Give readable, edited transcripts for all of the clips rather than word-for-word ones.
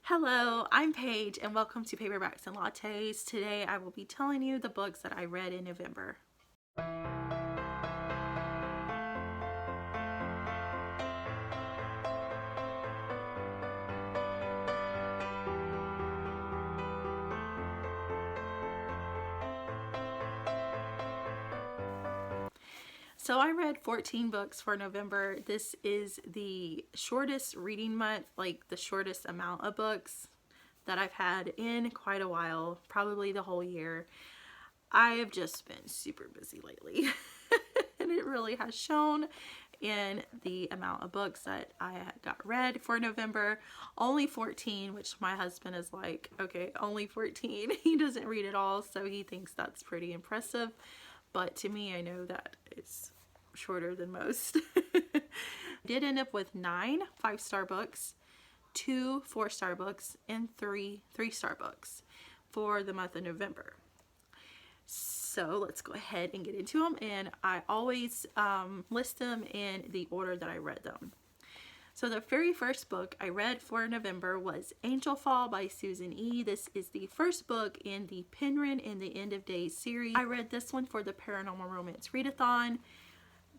Hello, I'm Paige and welcome to Paperbacks and Lattes. Today I will be telling you the books that I read in November. So I read 14 books for November. This is the shortest reading month, like the shortest amount of books that I've had in quite a while, probably the whole year. I have just been super busy lately and it really has shown in the amount of books that I got read for November. Only 14, which my husband is like, okay, only 14. He doesn't read at all, so he thinks that's pretty impressive. But to me, I know that it's shorter than most. Did end up with 9 5-star books, 2 4-star books, and 3 3-star books for the month of November. So let's go ahead and get into them, and I always list them in the order that I read them. So the very first book I read for November was Angel Fall by Susan E. This is the first book in the Penryn in the End of Days series. I read this one for the Paranormal Romance Readathon.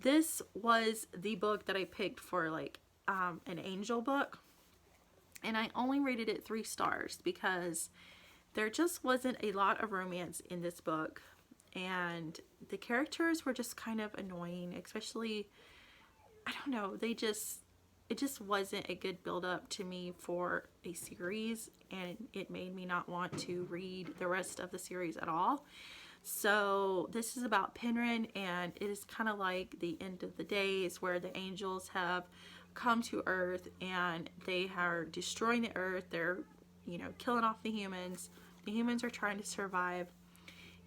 This was the book that I picked for like an angel book, and I only rated it 3 stars because there just wasn't a lot of romance in this book, and the characters were just kind of annoying, especially, I don't know, it just wasn't a good build up to me for a series, and it made me not want to read the rest of the series at all. So this is about Penryn, and it is kind of like the end of the days where the angels have come to Earth and they are destroying the Earth. They're, killing off the humans. The humans are trying to survive,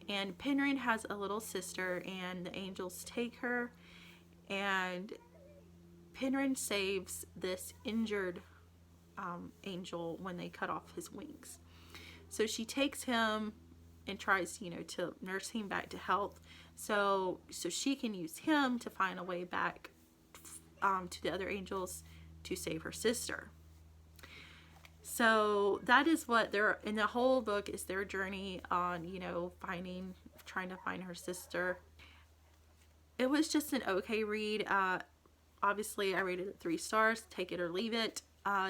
and Penryn has a little sister, and the angels take her, and Penryn saves this injured angel when they cut off his wings. So she takes him and tries, to nurse him back to health, so she can use him to find a way back to the other angels to save her sister. So that is what they're in. The whole book is their journey on, trying to find her sister. It was just an okay read. Obviously I rated it 3 stars, take it or leave it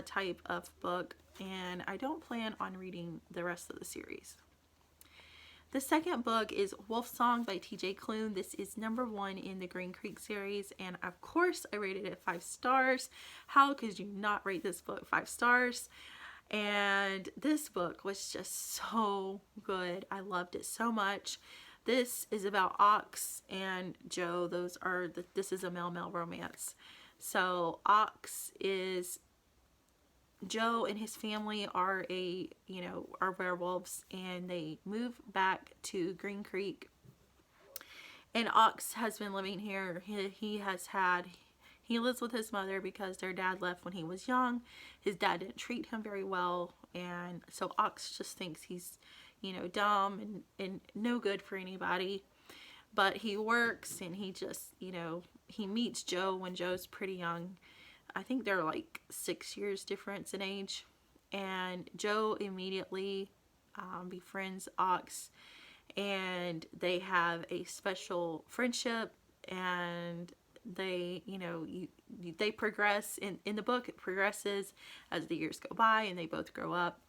type of book, and I don't plan on reading the rest of the series. The second book is Wolf Song by TJ Klune. This is #1 in the Green Creek series, and of course I rated it 5 stars. How could you not rate this book 5 stars? And this book was just so good. I loved it so much. This is about Ox and Joe. This is a male-male romance. So Ox is, Joe and his family are are werewolves, and they move back to Green Creek. And Ox has been living here. He lives with his mother because their dad left when he was young. His dad didn't treat him very well, and so Ox just thinks he's, dumb and no good for anybody. But he works, and he just, he meets Joe when Joe's pretty young. I think they're like 6 years difference in age, and Joe immediately befriends Ox, and they have a special friendship, and they they progress in the book. It progresses as the years go by, and they both grow up,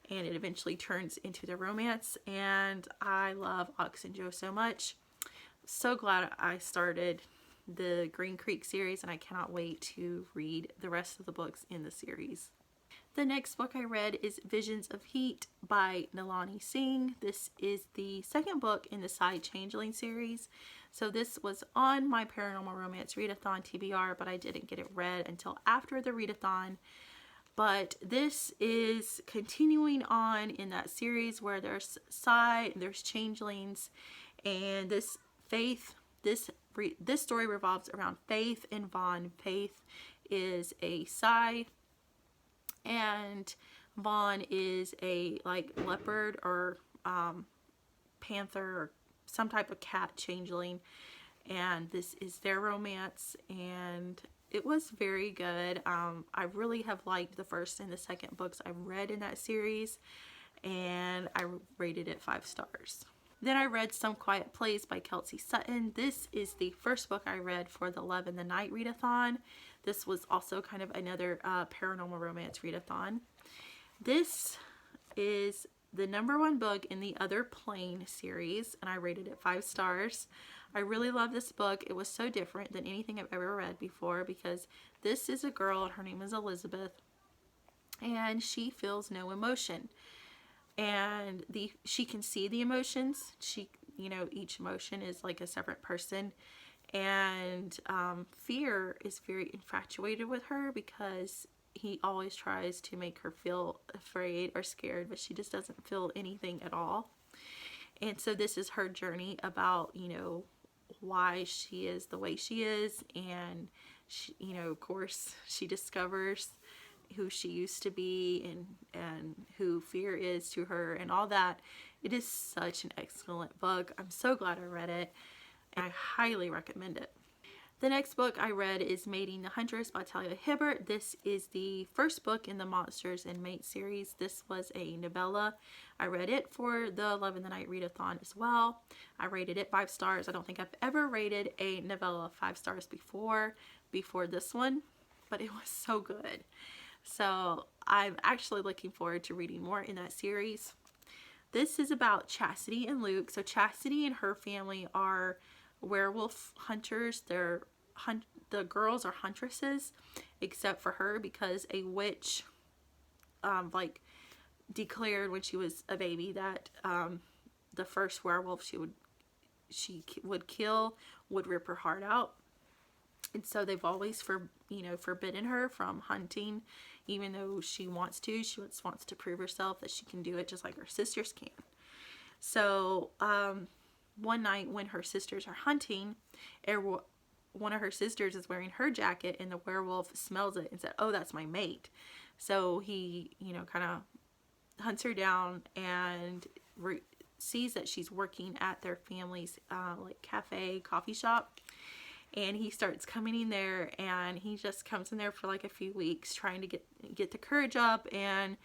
and it eventually turns into their romance. And I love Ox and Joe so much. So glad I started the Green Creek series, and I cannot wait to read the rest of the books in the series. The next book I read is Visions of Heat by Nalani Singh. This is the second book in the Side Changeling series. So this was on my Paranormal Romance Readathon TBR, but I didn't get it read until after the readathon. But this is continuing on in that series where there's Side, there's Changelings, and this story revolves around Faith and Vaughn. Faith is a Psy, and Vaughn is a leopard or panther or some type of cat changeling, and this is their romance. And it was very good. I really have liked the first and the second books I've read in that series, and I rated it 5 stars. Then I read Some Quiet Place by Kelsey Sutton. This is the first book I read for the Love in the Night readathon. This was also kind of another paranormal romance readathon. This is the #1 book in the Other Plane series, and I rated it 5 stars. I really love this book. It was so different than anything I've ever read before, because this is a girl, her name is Elizabeth, and she feels no emotion. And she can see the emotions. Each emotion is like a separate person. And fear is very infatuated with her, because he always tries to make her feel afraid or scared, but she just doesn't feel anything at all. And so this is her journey about, why she is the way she is. And she, of course, she discovers who she used to be, and who fear is to her, and all that. It is such an excellent book. I'm so glad I read it, and I highly recommend it. The next book I read is Mating the Huntress by Talia Hibbert. This is the first book in the Monsters and Mates series. This was a novella. I read it for the Love in the Night readathon as well. I rated it 5 stars. I don't think I've ever rated a novella 5 stars before this one, but it was so good. So I'm actually looking forward to reading more in that series. This is about Chastity and Luke. So Chastity and her family are werewolf hunters. The girls are huntresses, except for her, because a witch declared when she was a baby that the first werewolf she would kill would rip her heart out. And so they've always forbidden her from hunting, even though she wants to. She wants to prove herself that she can do it just like her sisters can. So one night when her sisters are hunting, one of her sisters is wearing her jacket, and the werewolf smells it and said, "Oh, that's my mate." So he, kind of hunts her down and sees that she's working at their family's coffee shop. And he starts coming in there, and he just comes in there for like a few weeks, trying to get the courage up, and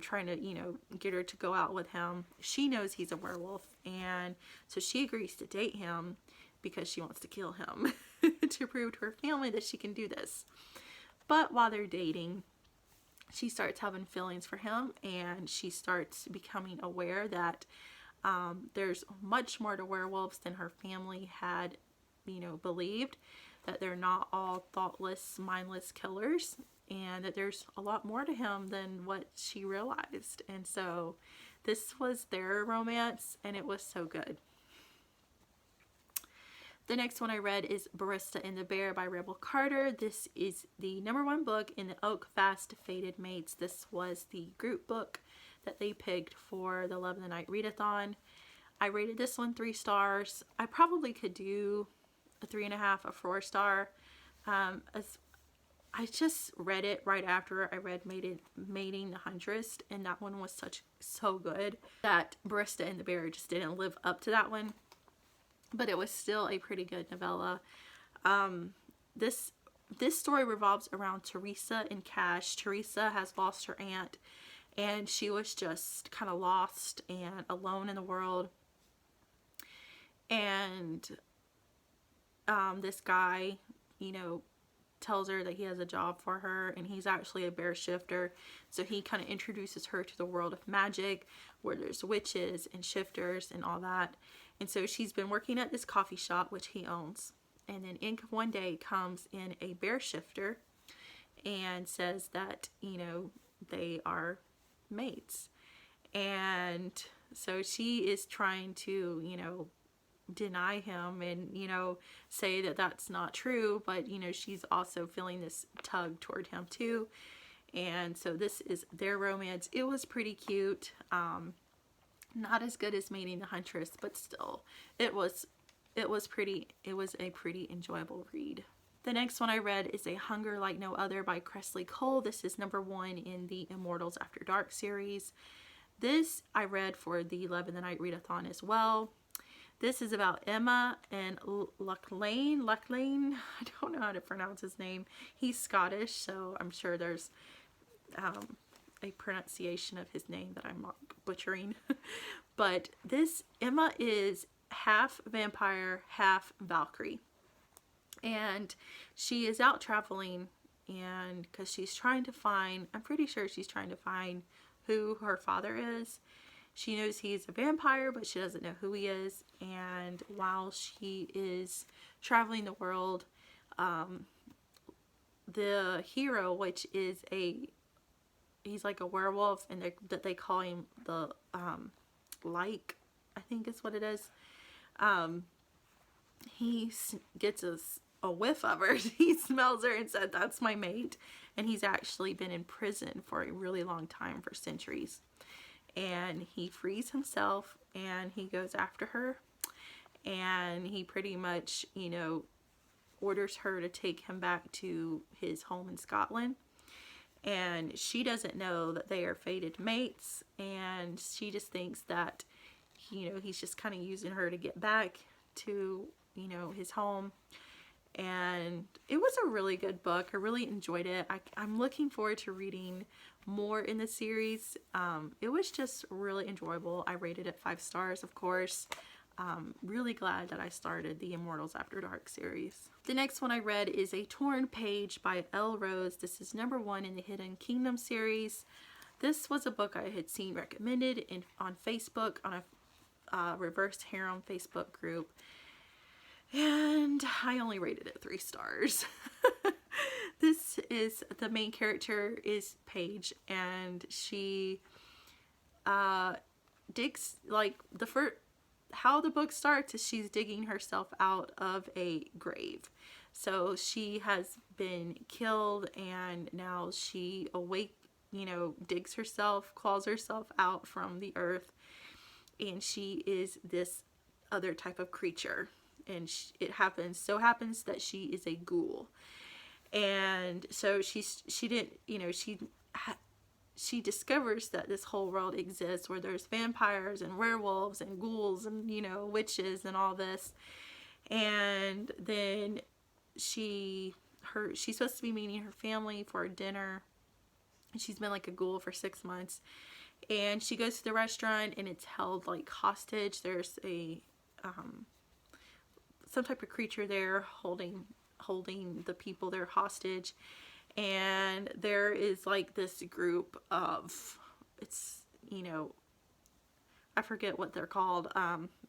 trying to, get her to go out with him. She knows he's a werewolf, and so she agrees to date him because she wants to kill him to prove to her family that she can do this. But while they're dating, she starts having feelings for him, and she starts becoming aware that there's much more to werewolves than her family had believed, that they're not all thoughtless, mindless killers, and that there's a lot more to him than what she realized. And so this was their romance, and it was so good. The next one I read is Barista and the Bear by Rebel Carter. This is the #1 book in the Oak Fast Fated Mates. This was the group book that they picked for the Love in the Night readathon. I rated this one 3 stars. I probably could do a 3.5, a 4 star. As I just read it right after I read Mating the Huntress, and that one was so good that Barista and the Bear just didn't live up to that one. But it was still a pretty good novella. This story revolves around Teresa and Cash. Teresa has lost her aunt, and she was just kind of lost and alone in the world. And this guy, tells her that he has a job for her, and he's actually a bear shifter. So he kind of introduces her to the world of magic, where there's witches and shifters and all that. And so she's been working at this coffee shop, which he owns. And then one day comes in a bear shifter and says that, they are mates. And so she is trying to, deny him and, say that that's not true. But, she's also feeling this tug toward him too. And so this is their romance. It was pretty cute. Not as good as Mating the Huntress, but still, it was a pretty enjoyable read. The next one I read is A Hunger Like No Other by Cressley Cole. This is #1 in the Immortals After Dark series. This I read for the Love in the Night readathon as well. This is about Emma and Lachlan. I don't know how to pronounce his name. He's Scottish, so I'm sure there's a pronunciation of his name that I'm butchering. But this Emma is half vampire, half Valkyrie. And she is out traveling, and because she's trying to find, I'm pretty sure she's trying to find who her father is. She knows he's a vampire, but she doesn't know who he is. And while she is traveling the world, the hero, which is he's like a werewolf, and they call him the like, I think is what it is. He gets a whiff of her. He smells her and said, "That's my mate." And he's actually been in prison for a really long time, for centuries. And he frees himself and he goes after her, and he pretty much, you know, orders her to take him back to his home in Scotland. And she doesn't know that they are fated mates, and she just thinks that, you know, he's just kind of using her to get back to, you know, his home. And it was a really good book. I really enjoyed it. I'm looking forward to reading more in the series. It was just really enjoyable. I rated it 5 stars, of course. Really glad that I started the Immortals After Dark series. The next one I read is A Torn Page by Elle Rose. This is #1 in the Hidden Kingdom series. This was a book I had seen recommended on Facebook, on a Reverse Harem Facebook group. And I only rated it 3 stars. This is, the main character is Paige, and she digs, like, how the book starts is she's digging herself out of a grave. So she has been killed, and now she digs herself, claws herself out from the earth, and she is this other type of creature. And it happens that she is a ghoul. And so she discovers that this whole world exists, where there's vampires and werewolves and ghouls and, you know, witches and all this. And then she's supposed to be meeting her family for dinner. And she's been like a ghoul for 6 months. And she goes to the restaurant, and it's held like hostage. There's some type of creature there holding the people there hostage. And there is like this group of, it's, you know, I forget what they're called,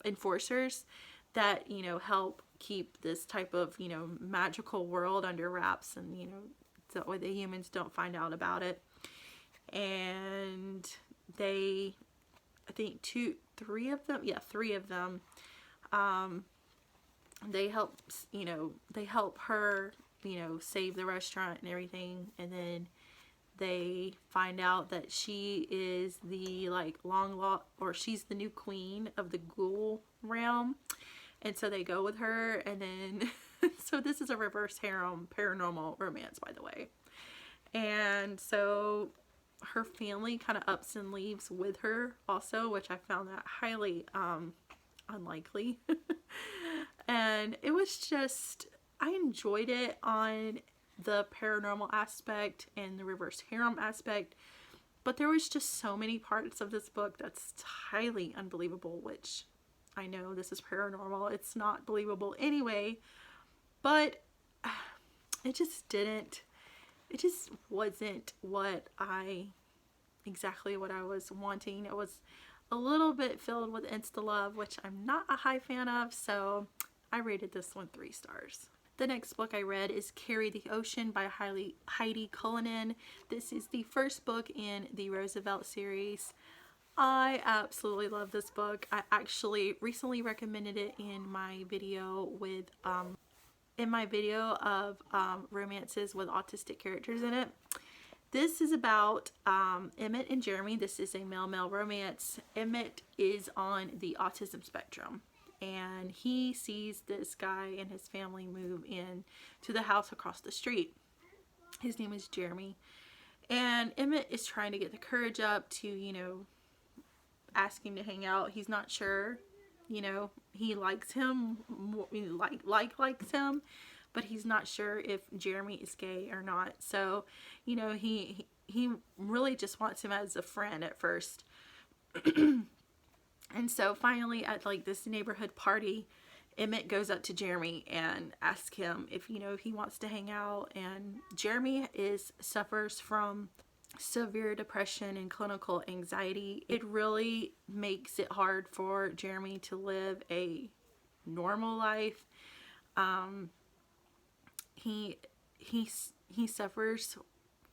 enforcers that, you know, help keep this type of, you know, magical world under wraps, and, you know, that way the humans don't find out about it. And they, I think 3 of them, they help her, you know, save the restaurant and everything. And then they find out that she is the, like, she's the new queen of the ghoul realm. And so they go with her, and then, so this is a reverse harem paranormal romance, by the way. And so her family kind of ups and leaves with her also, which I found that highly unlikely. And it was just, I enjoyed it on the paranormal aspect and the reverse harem aspect, but there was just so many parts of this book that's highly unbelievable, which I know this is paranormal, it's not believable anyway, but it just wasn't exactly what I was wanting. It was a little bit filled with insta-love, which I'm not a high fan of, so I rated this one 3 stars. The next book I read is Carrie the Ocean by Heidi Cullinan. This is the first book in the Roosevelt series. I absolutely love this book. I actually recently recommended it in my video of romances with autistic characters in it. This is about Emmett and Jeremy. This is a male-male romance. Emmett is on the autism spectrum, and he sees this guy and his family move in to the house across the street. His name is Jeremy, and Emmett is trying to get the courage up to, you know, ask him to hang out. He's not sure, you know, he likes him, likes him, but he's not sure if Jeremy is gay or not. So, you know, he really just wants him as a friend at first. And so finally at like this neighborhood party, Emmett goes up to Jeremy and asks him if, you know, he wants to hang out. And Jeremy suffers from severe depression and clinical anxiety. It really makes it hard for Jeremy to live a normal life. He suffers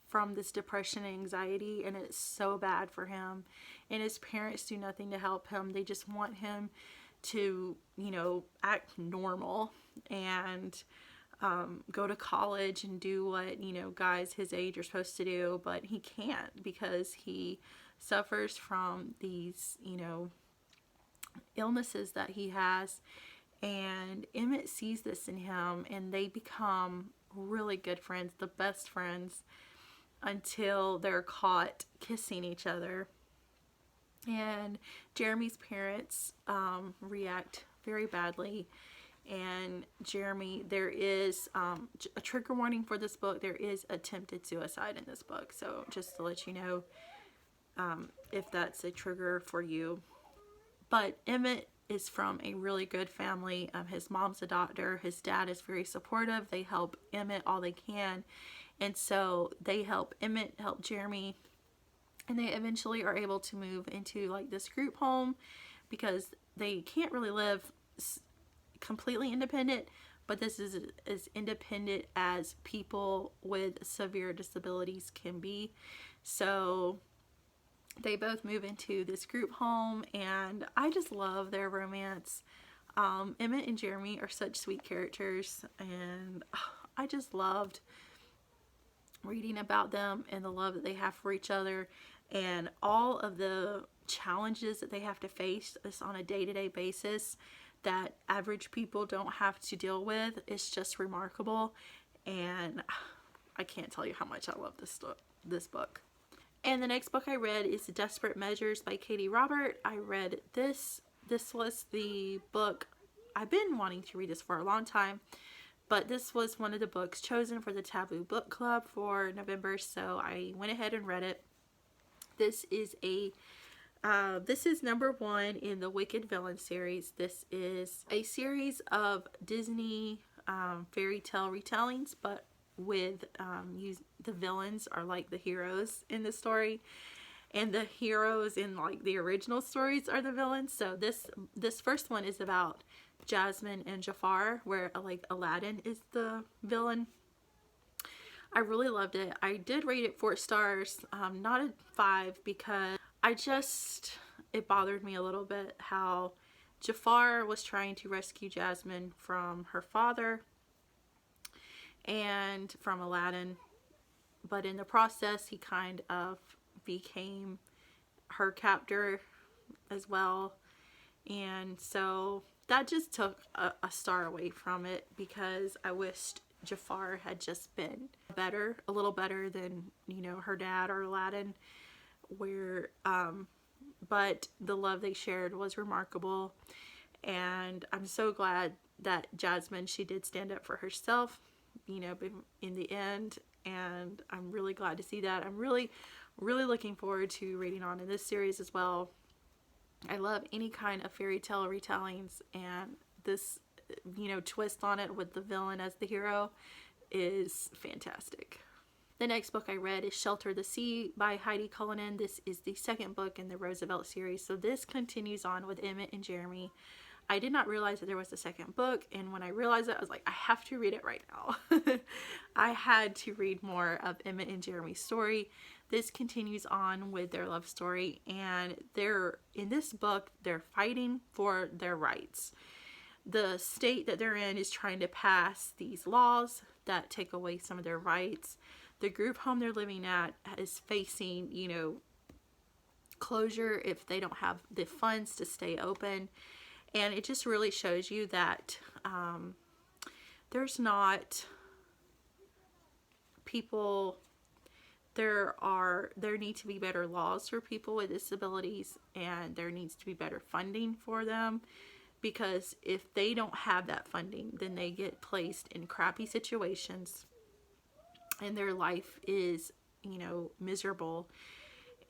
from this depression and anxiety, and it's so bad for him. And his parents do nothing to help him. They just want him to, you know, act normal and go to college and do what, you know, guys his age are supposed to do, but he can't because he suffers from these, you know, illnesses that he has. And Emmett sees this in him, and they become really good friends, the best friends, until they're caught kissing each other. And Jeremy's parents react very badly. And Jeremy, there is a trigger warning for this book. There is attempted suicide in this book. So just to let you know if that's a trigger for you. But Emmett is from a really good family. His mom's a doctor. His dad is very supportive. They help Emmett all they can. And so they help Emmett, help Jeremy. And they eventually are able to move into like this group home because they can't really live completely independent, but this is as independent as people with severe disabilities can be. So they both move into this group home, and I just love their romance. Emmett and Jeremy are such sweet characters, and I just loved reading about them and the love that they have for each other, and all of the challenges that they have to face on a day-to-day basis that average people don't have to deal with. It's just remarkable, and I can't tell you how much I love this book. And the next book I read is Desperate Measures by Katie Robert. I read this. This was the book, I've been wanting to read this for a long time, but this was one of the books chosen for the Taboo Book Club for November, so I went ahead and read it. This is number 1 in the Wicked Villain series. This is a series of Disney fairy tale retellings, but with the villains are like the heroes in the story, and the heroes in like the original stories are the villains. So this first one is about Jasmine and Jafar, where like Aladdin is the villain. I really loved it. I did rate it 4 stars, not a 5, because it bothered me a little bit how Jafar was trying to rescue Jasmine from her father and from Aladdin, but in the process he kind of became her captor as well, and so that just took a star away from it, because I wished Jafar had just been a little better than, you know, her dad or Aladdin, but the love they shared was remarkable. And I'm so glad that Jasmine, she did stand up for herself, you know, in the end, and I'm really glad to see that. I'm really looking forward to reading on in this series as well. I love any kind of fairy tale retellings, and this, you know, twist on it with the villain as the hero is fantastic. The next book I read is Shelter the Sea by Heidi Cullinan. This is the second book in the Roosevelt series, so this continues on with Emmett and Jeremy. I did not realize that there was a second book, and when I realized it, I was like, I have to read it right now. I had to read more of Emmett and Jeremy's story. This continues on with their love story, and in this book, they're fighting for their rights. The state that they're in is trying to pass these laws that take away some of their rights. The group home they're living at is facing, you know, closure if they don't have the funds to stay open. And it just really shows you that there's not people, there need to be better laws for people with disabilities, and there needs to be better funding for them, because if they don't have that funding, then they get placed in crappy situations and their life is, you know, miserable.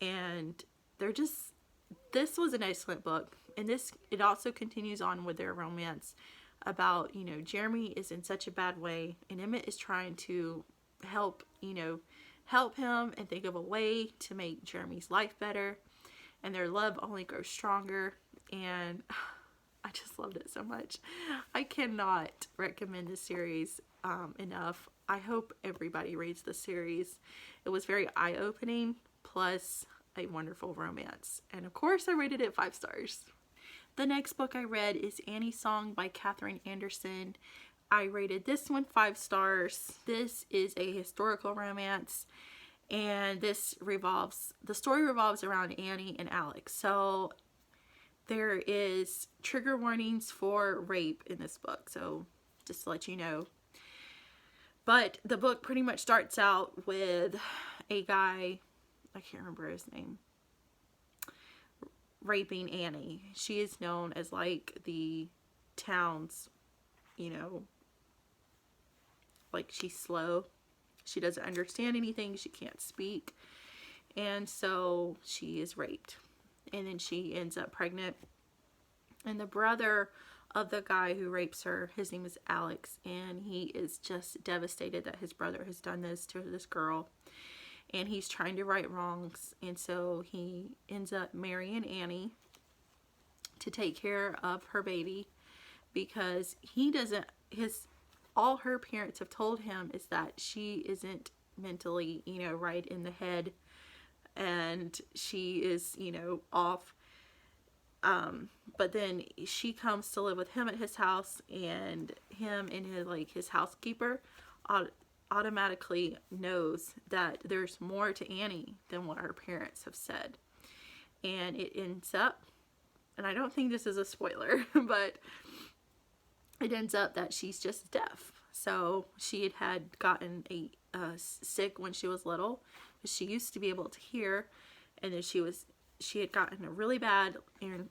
And they're just, this was an excellent book. And this, it also continues on with their romance about, you know, Jeremy is in such a bad way and Emmett is trying to help, you know, help him and think of a way to make Jeremy's life better. And their love only grows stronger. And I just loved it so much. I cannot recommend this series enough. I hope everybody reads the series. It was very eye-opening, plus a wonderful romance. And of course, I rated it 5 stars. The next book I read is Annie's Song by Katherine Anderson. I rated this one 5 stars. This is a historical romance, and the story revolves around Annie and Alex. So there is trigger warnings for rape in this book, so just to let you know. But the book pretty much starts out with a guy, I can't remember his name, raping Annie. She is known as like the town's, you know, like she's slow. She doesn't understand anything. She can't speak. And so she is raped. And then she ends up pregnant. And the brother of the guy who rapes her, his name is Alex, and he is just devastated that his brother has done this to this girl. And he's trying to right wrongs. And so he ends up marrying Annie to take care of her baby, because he doesn't, all her parents have told him is that she isn't mentally, you know, right in the head, and she is, you know, off. But then she comes to live with him at his house, and him and his housekeeper automatically knows that there's more to Annie than what her parents have said. And it ends up, and I don't think this is a spoiler, but it ends up that she's just deaf. So she had gotten sick when she was little. She used to be able to hear, and then she had gotten a really bad ear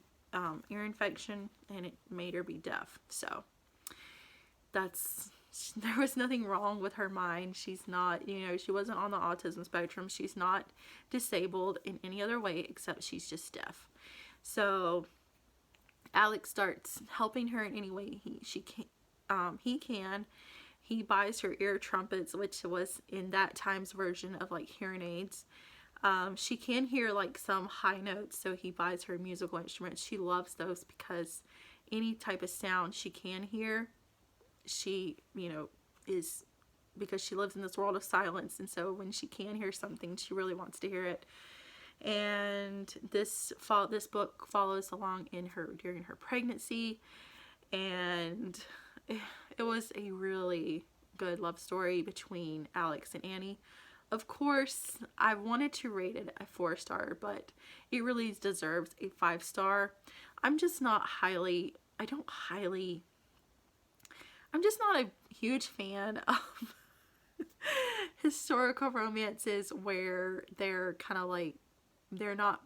infection, and it made her be deaf. So there was nothing wrong with her mind. She's not, you know, she wasn't on the autism spectrum. She's not disabled in any other way except she's just deaf. So Alex starts helping her in any way he can. He buys her ear trumpets, which was in that time's version of like hearing aids. She can hear like some high notes, so he buys her musical instruments. She loves those because any type of sound she can hear, she, you know, is, because she lives in this world of silence, and so when she can hear something, she really wants to hear it. And this book follows along during her pregnancy, and it was a really good love story between Alex and Annie. Of course, I wanted to rate it a 4 star, but it really deserves a 5 star. I'm just not a huge fan of historical romances where they're kind of like, they're not,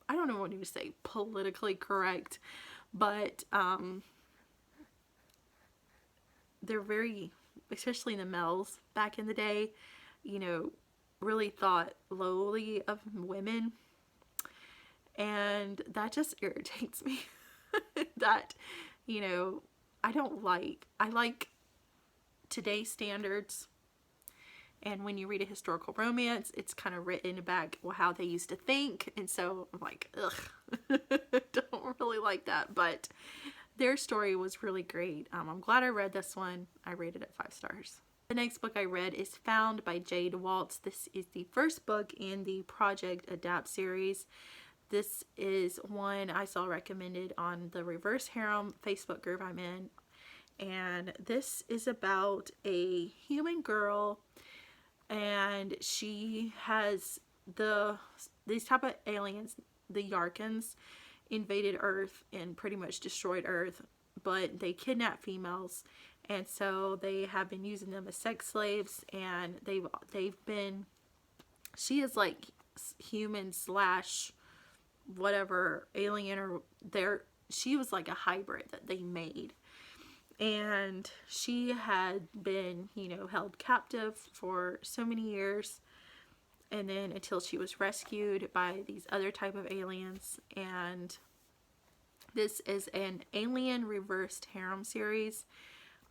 I don't know what to say, politically correct, but they're very, especially the males back in the day, you know, really thought lowly of women, and that just irritates me. That, you know, I like today's standards, and when you read a historical romance, it's kind of written back how they used to think, and so I'm like, ugh, don't really like that. But their story was really great. I'm glad I read this one. I rated it 5 stars. The next book I read is Found by Jade Waltz. This is the first book in the Project Adapt series. This is one I saw recommended on the Reverse Harem Facebook group I'm in. And this is about a human girl, and she has these type of aliens, the Yarkans, invaded Earth and pretty much destroyed Earth, but they kidnap females, and so they have been using them as sex slaves, and she is like human slash whatever alien, or she was like a hybrid that they made. And she had been, you know, held captive for so many years, and then until she was rescued by these other type of aliens. And this is an alien reversed harem series.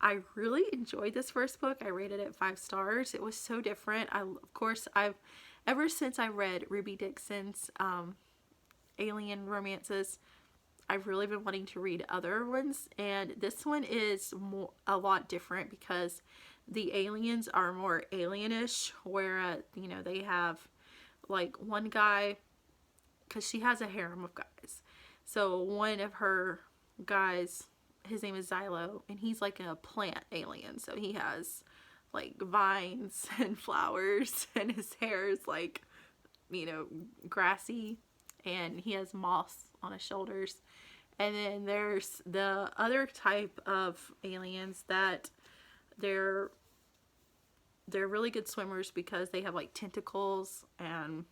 I really enjoyed this first book. I rated it 5 stars. It was so different. Of course, ever since I read Ruby Dixon's alien romances, I've really been wanting to read other ones, and this one is a lot different because the aliens are more alienish, where you know, they have like one guy, because she has a harem of guys. So one of her guys, his name is Xylo, and he's like a plant alien. So he has like vines and flowers, and his hair is like, you know, grassy, and he has moss on his shoulders. And then there's the other type of aliens that they're really good swimmers because they have like tentacles, and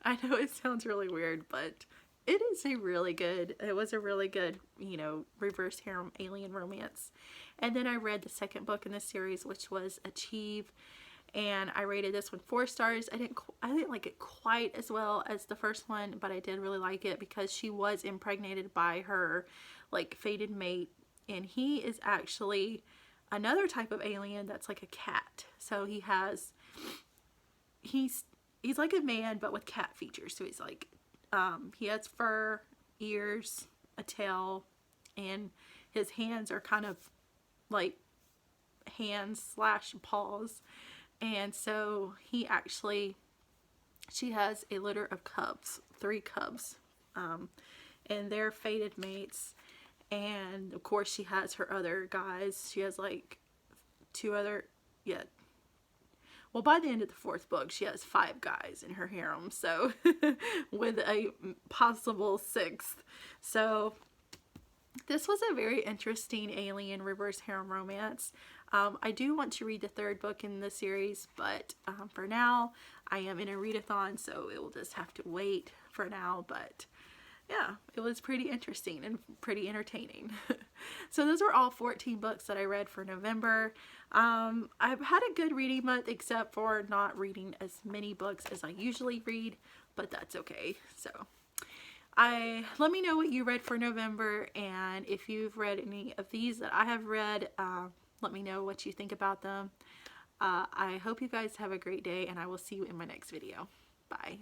I know it sounds really weird, but it was a really good, you know, reverse harem alien romance. And then I read the second book in this series, which was Achieve, and I rated this one 4 stars. I didn't like it quite as well as the first one, but I did really like it because she was impregnated by her like fated mate, and he is actually another type of alien that's like a cat. So he's like a man but with cat features. So he's like he has fur, ears, a tail, and his hands are kind of like hands slash paws. And so she has a litter of cubs, 3 cubs, and they're fated mates. And of course she has her other guys. She has like 2 other, well, by the end of the 4th book, she has 5 guys in her harem. So with a possible 6th. So this was a very interesting alien reverse harem romance. I do want to read the 3rd book in the series, but for now, I am in a readathon, so it will just have to wait for now. But yeah, it was pretty interesting and pretty entertaining. So those were all 14 books that I read for November. I've had a good reading month, except for not reading as many books as I usually read, but that's okay. So let me know what you read for November, and if you've read any of these that I have read, let me know what you think about them. I hope you guys have a great day, and I will see you in my next video. Bye.